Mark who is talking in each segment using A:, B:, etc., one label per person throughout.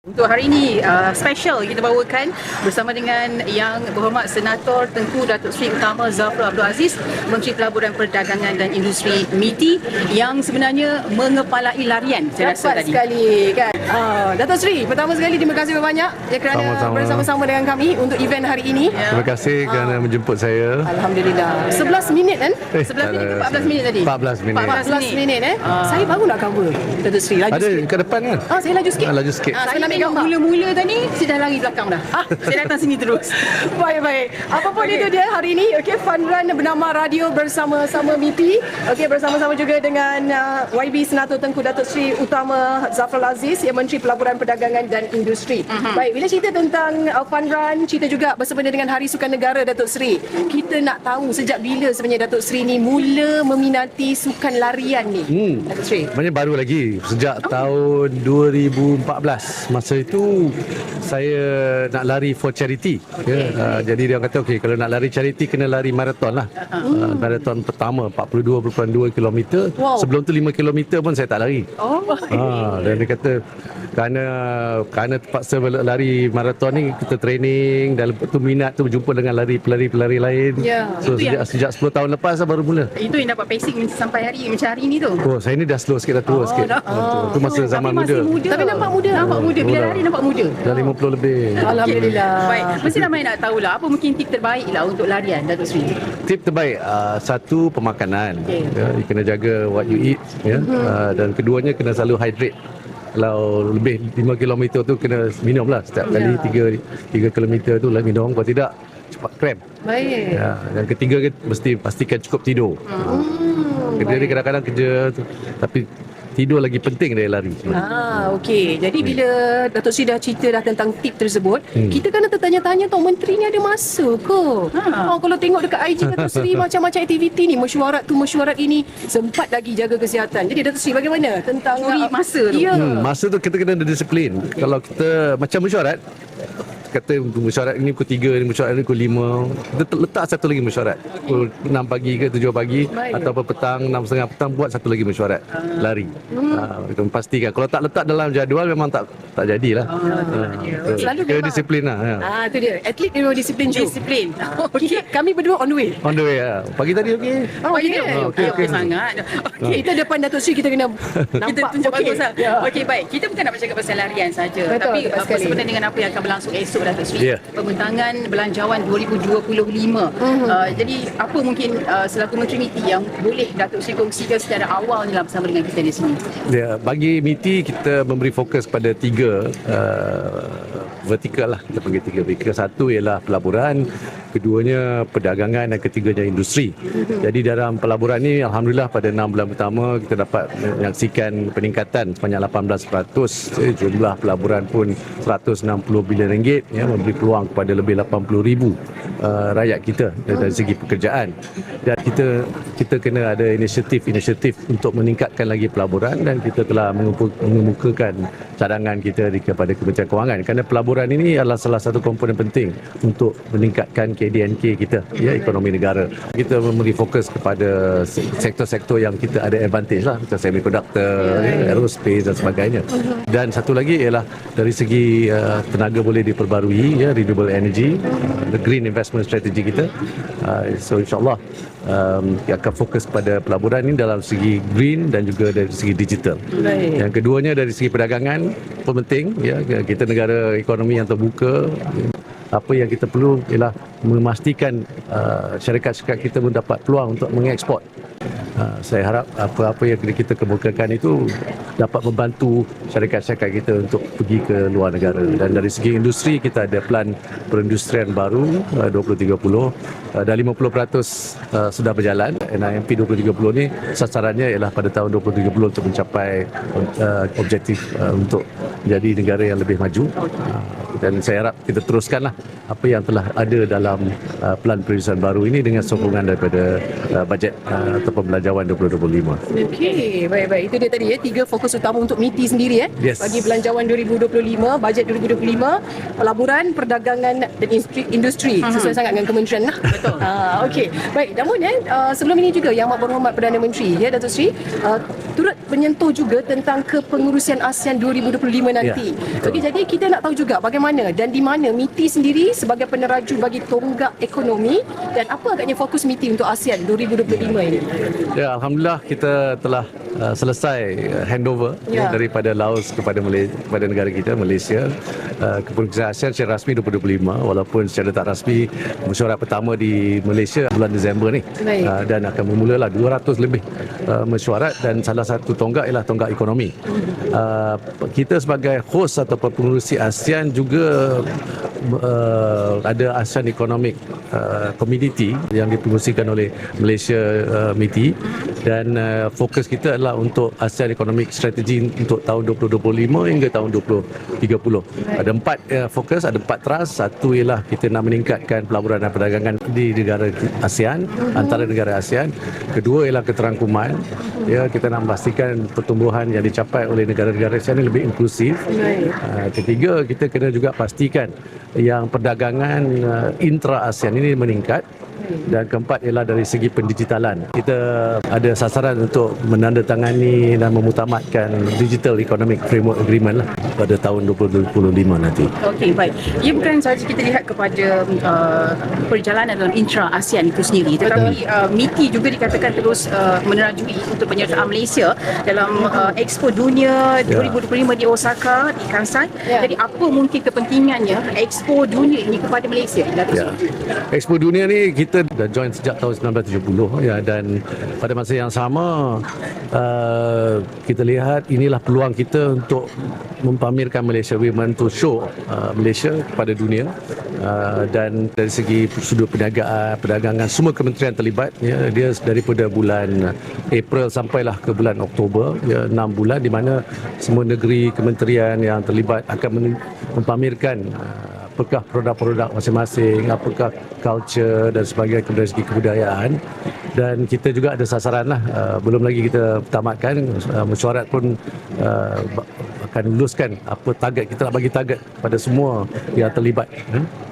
A: Untuk hari ini special kita bawakan bersama dengan Yang Berhormat Senator Tengku Datuk Seri Utama Zafrul Abdul Aziz, Menteri Pelaburan Perdagangan dan Industri MITI, yang sebenarnya mengepalai larian saya rasa tadi.
B: Sekali kan. Datuk Seri, pertama sekali terima kasih banyak kerana
C: Sama-sama.
B: bersama-sama dengan kami untuk event hari ini.
C: Terima kasih kerana menjemput saya.
B: Alhamdulillah. 11 minit kan?
A: 11 minit ke 14 minit tadi?
C: 14 minit.
B: 14 minit Saya baru nak cover. Datuk Seri laju
C: Ada
B: sikit.
C: ke depan kan?
B: Saya laju sikit.
C: Laju sikit.
B: Saya
A: Saya
B: nak ambil
A: tengok
B: gambar.
A: mula-mula tadi, saya dah lari belakang dah. Saya datang sini terus.
B: Baik. Apapun itu dia hari ini, fun run bernama Radio Bersama-sama MIPI. Bersama-sama juga dengan YB Senator Tengku Datuk Seri Utama Zafrul Aziz, yang Menteri Pelaburan Perdagangan dan Industri. Baik, bila cerita tentang fun run, cerita juga bersempena dengan Hari Sukan Negara Datuk Seri. Kita nak tahu sejak bila sebenarnya Datuk Seri ni mula meminati sukan larian ni. Datuk Seri.
C: Sebenarnya baru lagi sejak tahun 2014. Masa itu saya nak lari for charity. Jadi dia kata okey, kalau nak lari charity kena lari maraton lah. Maraton pertama 42.2 km.
B: Wow.
C: Sebelum tu 5 km pun saya tak lari. Dan dia kata kerana terpaksa lari maraton ni, kita training dan lepas tu minat tu berjumpa dengan pelari-pelari lain.
B: Ya.
C: So sejak 10 tahun lepas saya baru mula.
A: Itu yang dapat pacing sampai macam hari ni tu.
C: Oh, saya ni dah slow sikit, dah tua sikit. Itu masa zaman
A: Tapi masih
C: muda.
B: Tapi nampak muda.
A: Nampak muda. Bila lari nampak muda.
C: Dah 50 lebih.
B: Alhamdulillah.
A: Baik, mesti ramai nak tahulah apa mungkin tip terbaik lah untuk larian Datuk Seri.
C: Tip terbaik, satu pemakanan.
A: Okey.
C: You kena jaga what you eat. Dan keduanya kena selalu hydrate. Kalau lebih 5 km tu kena minum lah setiap kali 3 km tu lah minum. Kalau tidak cepat cramp.
B: Baik.
C: Dan ketiga mesti pastikan cukup tidur. Jadi kadang-kadang kerja tu, tapi tidur lagi penting dari lari.
B: Okey. Jadi bila Datuk Seri dah cerita dah tentang tip tersebut, kita kena tertanya-tanya tau, menteri ni ada masa ke? Kalau tengok dekat IG Datuk Seri macam-macam aktiviti ni, mesyuarat tu, mesyuarat ini, sempat lagi jaga kesihatan. Jadi Datuk Seri bagaimana tentang
A: Curi masa tu?
B: Ya.
C: Masa tu kita kena ada disiplin. Kalau kita macam mesyuarat, kata mesyuarat ini pukul 3, mesyuarat ini pukul 5, kita letak satu lagi mesyuarat pukul 6 pagi ke 7 pagi.
B: Baik.
C: Ataupun petang 6.30 petang buat satu lagi mesyuarat lari. Kita pastikan kalau tak letak dalam jadual memang tak jadilah.
B: Selalu
C: Kena
B: memang.
C: disiplin lah.
B: Itu dia. Atlet dia memang disiplin je.
A: Disiplin.
B: Kami berdua on the way.
C: On the way lah. Pagi tadi okey.
A: Okey sangat. Okey.
B: Kita depan Datuk Seri kita kena nampak.
A: Kita tunjuk
B: okey.
A: bagus lah.
B: Ya.
A: Okey, baik. Kita bukan nak bercakap pasal larian saja,
B: Betul,
A: tapi
B: tepat sekali.
A: bersempena dengan apa yang akan berlangsung esok Datuk Seri,
C: Ya.
A: pembentangan belanjawan 2025. Jadi apa mungkin selaku Menteri MITI yang boleh Datuk Seri kongsikan secara awal ni lah bersama dengan kita di sini?
C: Ya, bagi MITI kita memberi fokus pada tiga vertikal lah, kita panggil tiga vertikal. Satu ialah pelaburan, keduanya perdagangan dan ketiganya industri. Jadi dalam pelaburan ni alhamdulillah pada 6 bulan pertama kita dapat menyaksikan peningkatan sebanyak 18%. Jumlah pelaburan pun 160 bilion ringgit, memberi peluang kepada lebih 80,000 rakyat kita dari segi pekerjaan. Dan kita kena ada inisiatif untuk meningkatkan lagi pelaburan, dan kita telah mengemukakan cadangan kita kepada Kementerian Kewangan, kerana pelaburan ini adalah salah satu komponen penting untuk meningkatkan KDNK kita, ekonomi negara. Kita memberi fokus kepada sektor-sektor yang kita ada advantage lah, macam semiconductor, aerospace dan sebagainya. Dan satu lagi ialah dari segi tenaga boleh diperbarui, renewable energy, the green investment strategy kita. So insyaAllah akan fokus pada pelaburan ini dalam segi green dan juga dari segi digital.
B: Baik.
C: Yang keduanya dari segi perdagangan pun penting, kita negara ekonomi yang terbuka. Apa yang kita perlu ialah memastikan syarikat-syarikat kita mendapat peluang untuk mengeksport. Saya harap apa-apa yang kita kemukakan itu dapat membantu syarikat-syarikat kita untuk pergi ke luar negara. Dan dari segi industri kita ada plan perindustrian baru 2030, dan 50% sudah berjalan. NIMP 2030 ni sasarannya ialah pada tahun 2030 untuk mencapai objektif untuk menjadi negara yang lebih maju. Dan saya harap kita teruskanlah apa yang telah ada dalam pelan perindustrian baru ini dengan sokongan daripada bajet ataupun belanjawan 2025.
B: Okey, baik-baik. Itu dia tadi 3 fokus utama untuk MITI sendiri
C: Yes.
B: bagi belanjawan 2025, bajet 2025, pelaburan, perdagangan dan industri. Sesuai sangat dengan kementerian lah.
A: Betul.
B: Okey. Baik, namun sebelum ini juga Yang Amat Berhormat Perdana Menteri Datuk Seri turut menyentuh juga tentang kepengurusian ASEAN 2025 nanti.
C: betul.
B: Okey, jadi kita nak tahu juga bagaimana dan di mana MITI sendiri sebagai peneraju bagi tonggak ekonomi dan apa agaknya fokus MITI untuk ASEAN 2025 ini.
C: Ya, alhamdulillah kita telah selesai handover daripada Laos kepada kepada negara kita Malaysia. Kepengurusan ASEAN secara rasmi 2025 walaupun secara tak rasmi mesyuarat pertama di Malaysia bulan Disember ni.
B: Baik.
C: Dan akan bermulalah 200 lebih mesyuarat dan salah satu tonggak ialah tonggak ekonomi. Kita sebagai host atau pengurusi ASEAN juga ada ASEAN Economic Community yang dipengurusikan oleh Malaysia MITI dan fokus kita adalah untuk ASEAN Economic Strategy untuk tahun 2025 hingga tahun 2030. Ada 4 fokus, ada 4 trust. Satu ialah kita nak meningkatkan pelaburan dan perdagangan di negara ASEAN, antara negara ASEAN. Kedua ialah keterangkuman. Ya, kita nak memastikan pertumbuhan yang dicapai oleh negara-negara ASEAN ini lebih inklusif. Ketiga, kita kena juga pastikan yang perdagangan intra-ASEAN ini meningkat. Dan keempat ialah dari segi pendigitalan. Kita ada sasaran untuk menandatangani dan memutamatkan Digital Economic Framework Agreement lah pada tahun 2025 nanti.
A: Okey, baik. Ia bukan sahaja kita lihat kepada perjalanan dalam intra-ASEAN itu sendiri, tetapi MITI juga dikatakan terus menerajui untuk penyertaan Malaysia dalam Expo Dunia 2025 di Osaka, di Kansai. Jadi apa mungkin kepentingannya Expo Dunia ini kepada Malaysia?
C: Expo Dunia ni kita dah join sejak tahun 1970 ya, dan pada masa yang sama kita lihat inilah peluang kita untuk mempamerkan Malaysia. We want to show Malaysia kepada dunia dan dari segi sudut perniagaan, perdagangan, semua kementerian terlibat ya, dia daripada bulan April sampailah ke bulan Oktober ya, 6 bulan di mana semua negeri kementerian yang terlibat akan mempamerkan apakah produk-produk masing-masing, apakah culture dan sebagainya dari segi kebudayaan. Dan kita juga ada sasaran lah, belum lagi kita tamatkan, mesyuarat pun akan luluskan apa target, kita nak bagi target pada semua yang terlibat.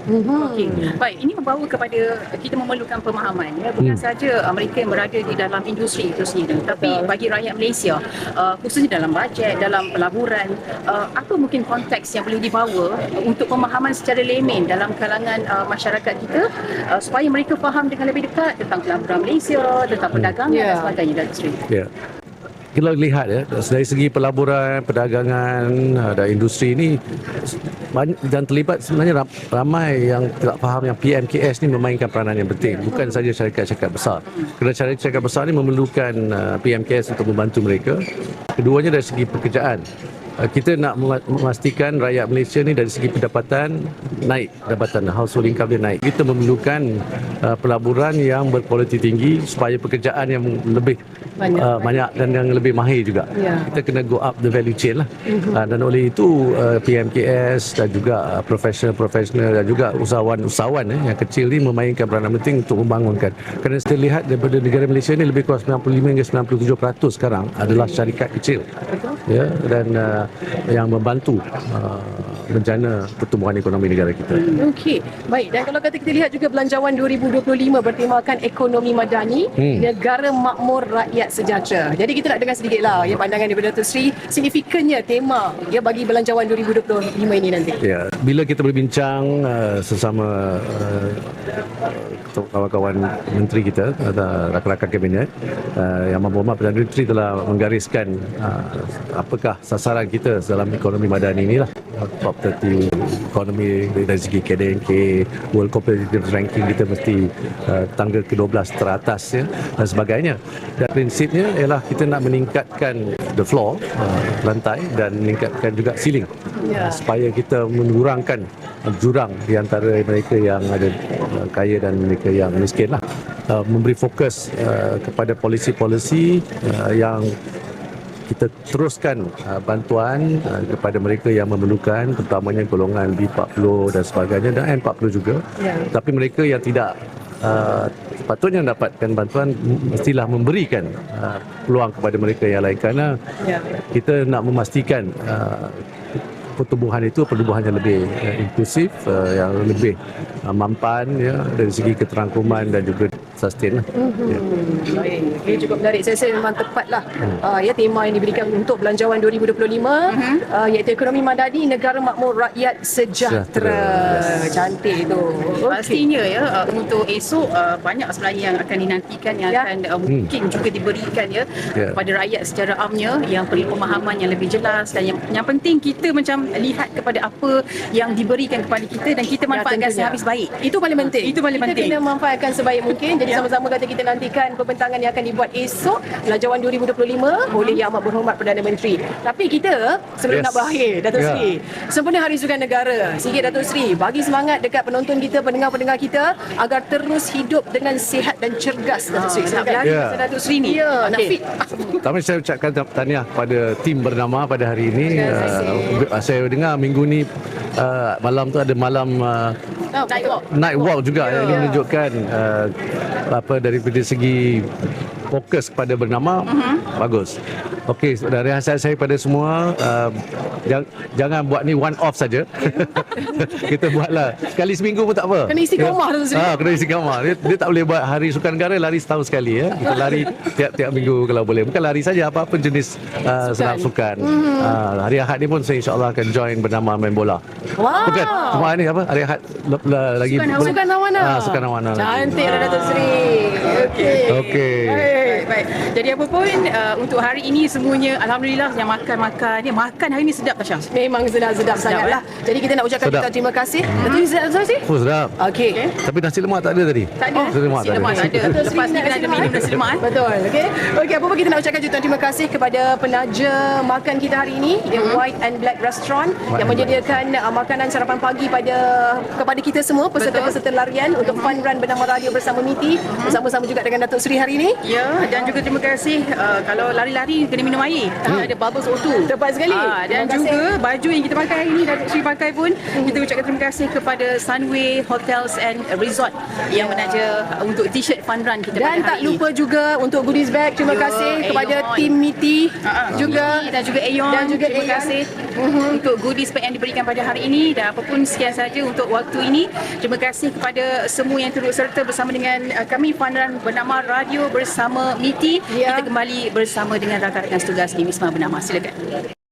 A: Okey. Baik, ini membawa kepada kita memerlukan pemahaman ya, bukan saja mereka yang berada di dalam industri itu sendiri, tapi bagi rakyat Malaysia khususnya dalam bajet, dalam pelaburan, apa mungkin konteks yang boleh dibawa untuk pemahaman secara layman dalam kalangan masyarakat kita supaya mereka faham dengan lebih dekat tentang pelaburan Malaysia, tentang perdagangan dan sebagainya, Datuk Seri.
C: Ya. Kita lihat ya, dari segi pelaburan, perdagangan dan industri ini dan terlibat sebenarnya ramai yang tidak faham yang PMKS ni memainkan peranan yang penting, bukan saja syarikat-syarikat besar. Kerana syarikat besar ni memerlukan PMKS untuk membantu mereka. Keduanya dari segi pekerjaan. Kita nak memastikan rakyat Malaysia ni dari segi pendapatan naik, pendapatan household income dia naik. Kita memerlukan pelaburan yang berkualiti tinggi supaya pekerjaan yang lebih banyak dan yang lebih mahir juga. Kita kena go up the value chain lah. Dan oleh itu PMKS dan juga profesional dan juga usahawan yang kecil ni memainkan peranan penting untuk membangunkan. Kerana kita lihat daripada negara Malaysia ni lebih kurang 95 hingga 97% sekarang adalah syarikat kecil. Ya, dan yang membantu bencana pertumbuhan ekonomi negara kita.
B: Okey, baik. Dan kalau kata kita lihat juga belanjawan 2025 bertemakan ekonomi madani, negara makmur, rakyat sejahtera. Jadi kita nak dengar sedikitlah ya pandangan daripada Datuk Seri signifikannya tema ya bagi belanjawan 2025 ini nanti.
C: Ya, bila kita berbincang sesama kawan-kawan menteri kita, rakan-rakan kabinet, Yang Amat Berhormat Perdana Menteri telah menggariskan apakah sasaran kita dalam ekonomi madani inilah. Top 30 ekonomi dari segi KDNK, World Competitive Ranking kita mesti tangga ke-12 teratas ya, dan sebagainya. Dan prinsipnya ialah kita nak meningkatkan the floor, lantai, dan meningkatkan juga ceiling supaya kita mengurangkan jurang di antara mereka yang ada kaya dan mereka yang miskin lah. Memberi fokus kepada polisi-polisi yang kita teruskan bantuan kepada mereka yang memerlukan, terutamanya golongan B40 dan sebagainya dan N40 juga. Tapi mereka yang tidak sepatutnya mendapatkan bantuan mestilah memberikan peluang kepada mereka yang lain, kerana kita nak memastikan pertumbuhan itu pertumbuhan yang lebih inklusif, yang lebih mampan ya, dari segi keterangkuman dan juga sustain lah.
B: Baik, ini cukup menarik. Saya rasa memang tepatlah ya tema yang diberikan untuk Belanjawan 2025 iaitu ekonomi madani, negara makmur, rakyat sejahtera. Cantik tu.
A: Pastinya ya, untuk esok banyak sebenarnya yang akan dinantikan, yang akan mungkin juga diberikan ya kepada rakyat secara amnya, yang perlu pemahaman yang lebih jelas, dan yang penting kita macam lihat kepada apa yang diberikan kepada kita dan kita manfaatkan sehabis baik.
B: Itu paling penting.
A: Itu paling penting.
B: Kita kena manfaatkan sebaik mungkin. Jadi sama-sama kata kita nantikan pembentangan yang akan dibuat esok Belanjawan 2025 oleh Yang Amat Berhormat Perdana Menteri. Tapi kita sebelum nak berakhir, Datuk Seri, sempena Hari Sukan Negara, sikit Datuk Seri bagi semangat dekat penonton kita, pendengar-pendengar kita agar terus hidup dengan sihat dan cergas. Datuk Seri,
A: nak berlari masa Datuk Seri ni.
B: nak fit.
C: Pertama saya ucapkan tahniah kepada tim bernama pada hari ini. Saya dengar minggu ni malam tu ada malam night walk juga yang ini menunjukkan apa daripada segi fokus kepada bernama bagus. Okey, dari nasihat saya pada semua, jangan buat ni one off saja. Kita buatlah sekali seminggu pun tak apa.
B: Kena istiqamah tu sendiri.
C: Kena istiqamah. Dia tak boleh buat Hari Sukan Negara lari setahun sekali ya. Kita lari tiap-tiap minggu kalau boleh. Bukan lari saja, apa-apa jenis senam sukan. Hari Ahad ni pun saya insya-Allah akan join bernama main bola.
B: Wow.
C: Bukan, cuma ni apa? Hari Ahad lagi
B: Sukan Awana.
C: Sukan Awana.
B: Cantik lah Datuk Seri. Okey.
A: Baik. Jadi apa pun untuk hari ini semuanya alhamdulillah yang makan hari ni sedap Tasha.
B: Memang sedap sangatlah. Jadi kita nak ucapkan jutaan terima kasih. Datuk Seri.
C: Oh, sedap.
B: Okey.
C: Tapi nasi lemak tak ada tadi.
A: Tak ada.
C: Nasi lemak tak ada.
A: Tak ada. Lepas ni kena ada minum nasi lemak.
B: Betul. Okey, apa pun kita nak ucapkan jutaan terima kasih kepada penaja makan kita hari ini, yang White and Black Restaurant yang menyediakan makanan sarapan pagi kepada kita semua peserta-peserta larian untuk fun run bernama Radio Bersama MITI, bersama-sama juga dengan Datuk Seri hari ini.
A: Ya, dan juga terima kasih kalau lari-lari kena minum air. Ada Bubbles O2.
B: Tepat sekali.
A: Dan juga baju yang kita pakai hari ini Datuk Seri pakai pun kita ucapkan terima kasih kepada Sunway Hotels and Resort yang menaja untuk t-shirt fun run kita
B: Dan
A: pada
B: tak
A: hari
B: lupa juga untuk goodies bag. Terima kasih kepada
A: Aeon.
B: tim MITI juga
A: dan juga Aeon.
B: Dan juga
A: terima
B: Aeon.
A: kasih untuk goodies bag yang diberikan pada hari ini. Dan apapun sekian saja untuk waktu ini. Terima kasih kepada semua yang turut serta bersama dengan kami fun run bernama Radio Bersama MITI. Kita kembali bersama dengan rakan-rakan setugas di Wisma Bernama. Silakan.